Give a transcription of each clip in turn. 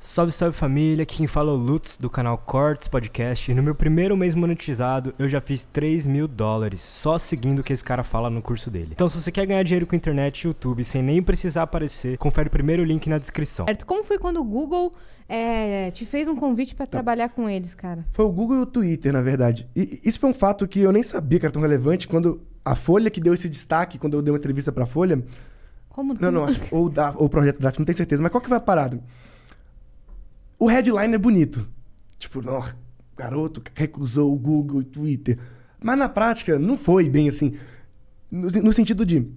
Salve, salve família, aqui quem fala é o Lutz do canal Cortes Podcast e no meu primeiro mês monetizado eu já fiz $3.000 só seguindo o que esse cara fala no curso dele. Então se você quer ganhar dinheiro com internet e YouTube sem nem precisar aparecer, confere o primeiro link na descrição. Certo. Como foi quando o Google te fez um convite pra trabalhar com eles, cara? Foi o Google e o Twitter, na verdade. E isso foi um fato que eu nem sabia que era tão relevante quando a Folha que deu esse destaque, quando eu dei uma entrevista pra Folha... Como? Não, acho que ou o Projeto Draft, não tenho certeza, mas qual que vai a parada? O headline é bonito. Tipo, não, garoto recusou o Google e o Twitter. Mas na prática, não foi bem assim. No sentido de...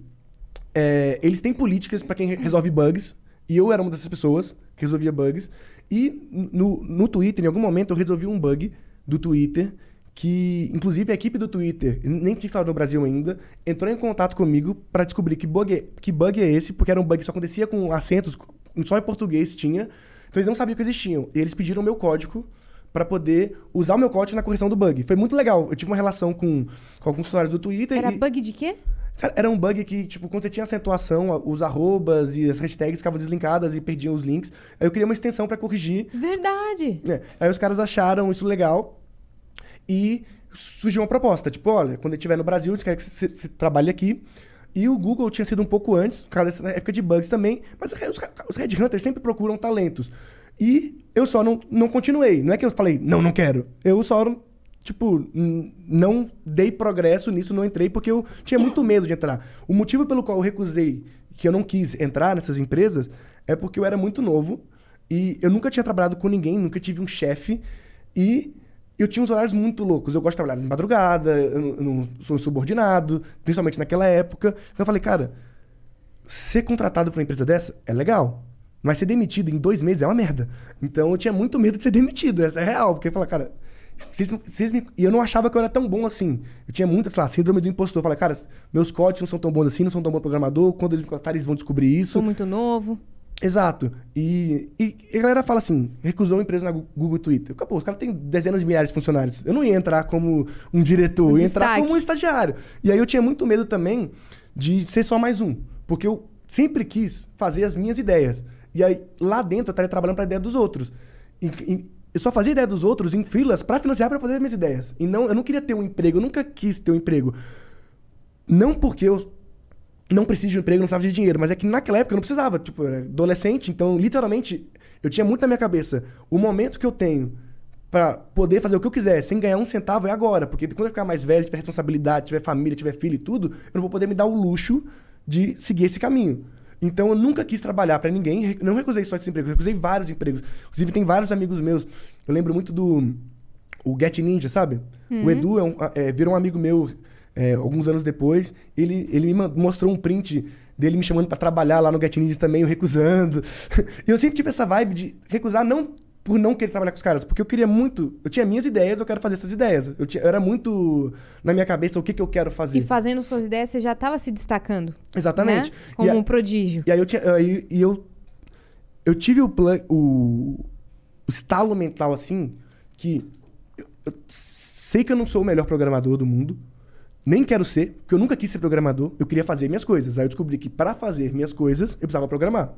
eles têm políticas para quem resolve bugs. E eu era uma dessas pessoas que resolvia bugs. E no Twitter, em algum momento, eu resolvi um bug do Twitter que, inclusive, a equipe do Twitter, nem tinha instalado no Brasil ainda, entrou em contato comigo para descobrir que bug é esse, porque era um bug que só acontecia com acentos, só em português tinha. Então eles não sabiam que existiam. E eles pediram o meu código para poder usar o meu código na correção do bug. Foi muito legal. Eu tive uma relação com alguns funcionários do Twitter. Era bug de quê? Cara, era um bug que, tipo, quando você tinha acentuação, os arrobas e as hashtags ficavam deslinkadas e perdiam os links. Aí eu queria uma extensão para corrigir. Verdade! Aí os caras acharam isso legal e surgiu uma proposta. Tipo, olha, quando ele estiver no Brasil, a gente quer que você trabalhe aqui. E o Google tinha sido um pouco antes, por causa dessa época de bugs também, mas os headhunters sempre procuram talentos. E eu só não continuei. Não é que eu falei, não quero. Eu só, tipo, não dei progresso nisso, não entrei, porque eu tinha muito medo de entrar. O motivo pelo qual eu recusei, que eu não quis entrar nessas empresas, é porque eu era muito novo e eu nunca tinha trabalhado com ninguém, nunca tive um chefe e... eu tinha uns horários muito loucos. Eu gosto de trabalhar de madrugada, eu não sou subordinado, principalmente naquela época. Então eu falei, cara, ser contratado pra uma empresa dessa é legal, mas ser demitido em 2 meses é uma merda. Então eu tinha muito medo de ser demitido, essa é real. Porque eu falei, cara, e eu não achava que eu era tão bom assim. Eu tinha muita, sei lá, síndrome do impostor. Eu falei, cara, meus códigos não são tão bons assim, não sou tão bom programador. Quando eles me contratarem, eles vão descobrir isso. Sou muito novo. Exato. E a galera fala assim, recusou a empresa na Google e Twitter. Pô, os caras têm dezenas de milhares de funcionários. Eu não ia entrar como um diretor, eu ia entrar como um estagiário. E aí eu tinha muito medo também de ser só mais um. Porque eu sempre quis fazer as minhas ideias. E aí, lá dentro, eu estaria trabalhando para a ideia dos outros. Eu só fazia ideia dos outros em filas para financiar para fazer as minhas ideias. E eu não queria ter um emprego, eu nunca quis ter um emprego. Não porque eu não preciso de um emprego, não precisava de dinheiro, mas é que naquela época eu não precisava, tipo, eu era adolescente, então literalmente eu tinha muito na minha cabeça, o momento que eu tenho pra poder fazer o que eu quiser, sem ganhar um centavo é agora, porque quando eu ficar mais velho, tiver responsabilidade, tiver família, tiver filho e tudo, eu não vou poder me dar o luxo de seguir esse caminho. Então eu nunca quis trabalhar pra ninguém, não recusei só esse emprego, eu recusei vários empregos. Inclusive tem vários amigos meus, eu lembro muito o Get Ninja, sabe? O Edu virou um amigo meu alguns anos depois, ele me mostrou um print dele me chamando pra trabalhar lá no Get Ninja também, eu recusando. E eu sempre tive essa vibe de recusar, não por não querer trabalhar com os caras, porque eu queria muito... Eu tinha minhas ideias, eu quero fazer essas ideias. Eu era muito na minha cabeça o que eu quero fazer. E fazendo suas ideias, você já estava se destacando. Exatamente. Né? Como um prodígio. E aí eu tive o estalo mental assim, que eu sei que eu não sou o melhor programador do mundo, nem quero ser, porque eu nunca quis ser programador, eu queria fazer minhas coisas. Aí eu descobri que para fazer minhas coisas, eu precisava programar.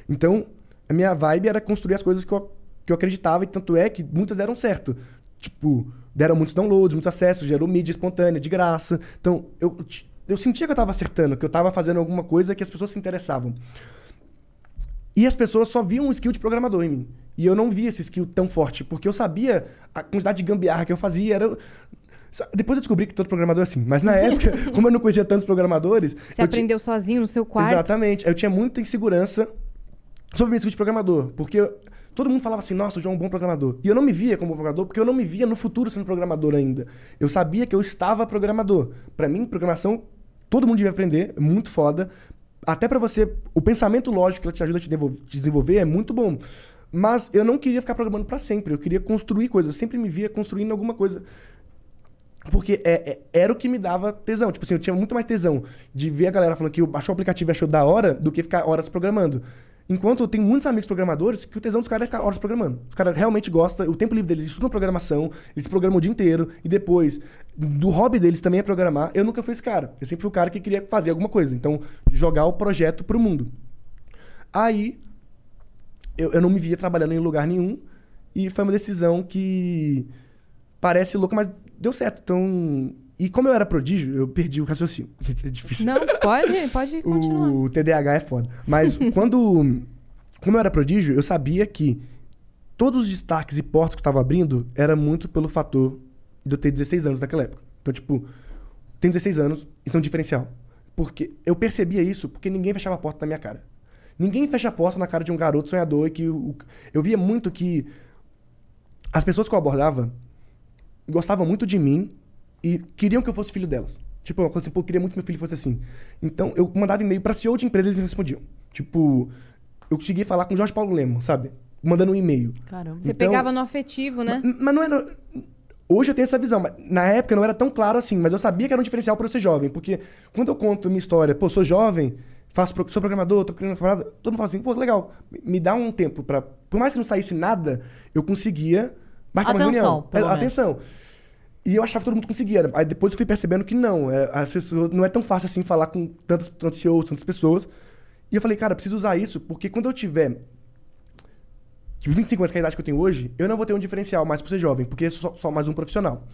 Então, a minha vibe era construir as coisas que eu acreditava, e tanto é que muitas deram certo. Tipo, deram muitos downloads, muitos acessos, gerou mídia espontânea, de graça. Então, eu sentia que eu estava acertando, que eu estava fazendo alguma coisa que as pessoas se interessavam. E as pessoas só viam um skill de programador em mim. E eu não via esse skill tão forte, porque eu sabia a quantidade de gambiarra que eu fazia, Depois eu descobri que todo programador é assim. Mas na época, como eu não conhecia tantos programadores... Você aprendeu sozinho no seu quarto? Exatamente. Eu tinha muita insegurança sobre o meu skill de programador. Porque todo mundo falava assim, nossa, o João é um bom programador. E eu não me via como programador, porque eu não me via no futuro sendo programador ainda. Eu sabia que eu estava programador. Pra mim, programação, todo mundo devia aprender. É muito foda. Até pra você... O pensamento lógico que ela te ajuda a te desenvolver é muito bom. Mas eu não queria ficar programando pra sempre. Eu queria construir coisas. Eu sempre me via construindo alguma coisa... Porque era o que me dava tesão. Tipo assim, eu tinha muito mais tesão de ver a galera falando que baixou o aplicativo e achou da hora do que ficar horas programando. Enquanto eu tenho muitos amigos programadores que o tesão dos caras é ficar horas programando. Os caras realmente gostam, o tempo livre deles, eles estudam programação, eles programam o dia inteiro, e depois, do hobby deles também é programar. Eu nunca fui esse cara. Eu sempre fui o cara que queria fazer alguma coisa. Então, jogar o projeto pro mundo. Aí, eu não me via trabalhando em lugar nenhum. E foi uma decisão que parece louca, mas deu certo. Então... E como eu era prodígio, eu perdi o raciocínio. Gente, é difícil. Não, pode continuar. O TDAH é foda. Mas como eu era prodígio, eu sabia que todos os destaques e portas que eu tava abrindo era muito pelo fator de eu ter 16 anos naquela época. Então, tipo, tenho 16 anos, isso é um diferencial. Porque eu percebia isso porque ninguém fechava a porta na minha cara. Ninguém fecha a porta na cara de um garoto sonhador. Eu via muito que as pessoas que eu abordava gostavam muito de mim e queriam que eu fosse filho delas. Tipo, uma coisa assim, pô, eu queria muito que meu filho fosse assim. Então, eu mandava e-mail pra CEO de empresa e eles me respondiam. Tipo, eu conseguia falar com o Jorge Paulo Lema, sabe? Mandando um e-mail. Caramba. Você pegava no afetivo, né? Mas não era... Hoje eu tenho essa visão, mas na época não era tão claro assim, mas eu sabia que era um diferencial pra eu ser jovem, porque quando eu conto minha história, pô, sou jovem, sou programador, tô criando uma parada, todo mundo fala assim, pô, legal, me dá um tempo pra... Por mais que não saísse nada, eu conseguia marcar uma reunião. Atenção. E eu achava que todo mundo conseguia. Aí depois eu fui percebendo que não. As pessoas, não é tão fácil assim falar com tantos CEOs, tantas pessoas. E eu falei, cara, eu preciso usar isso, porque quando eu tiver 25 anos, que é a idade que eu tenho hoje, eu não vou ter um diferencial mais por ser jovem, porque eu sou só mais um profissional.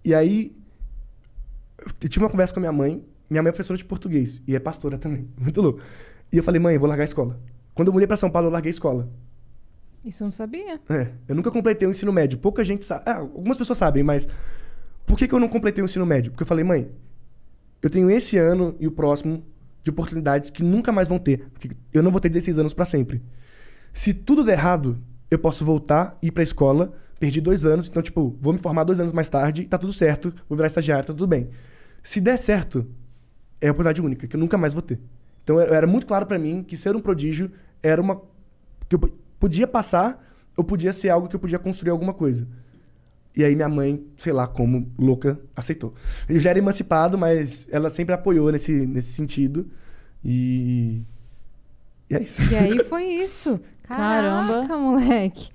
E aí, eu tive uma conversa com a minha mãe. Minha mãe é professora de português e é pastora também. Muito louco. E eu falei, mãe, eu vou largar a escola. Quando eu mudei pra São Paulo, eu larguei a escola. Isso eu não sabia. Eu nunca completei o ensino médio. Pouca gente sabe. Algumas pessoas sabem, mas por que eu não completei o ensino médio? Porque eu falei, mãe, eu tenho esse ano e o próximo de oportunidades que nunca mais vão ter. Porque eu não vou ter 16 anos pra sempre. Se tudo der errado, eu posso voltar, ir pra escola, perdi 2 anos, então, tipo, vou me formar 2 anos mais tarde, tá tudo certo, vou virar estagiário, tá tudo bem. Se der certo, é a oportunidade única, que eu nunca mais vou ter. Então, era muito claro pra mim que ser um prodígio era uma... que eu podia passar, ou podia ser algo que eu podia construir alguma coisa. E aí minha mãe, sei lá como, louca, aceitou. Eu já era emancipado, mas ela sempre apoiou nesse sentido. E é isso. E aí foi isso. Caraca, Caramba. moleque.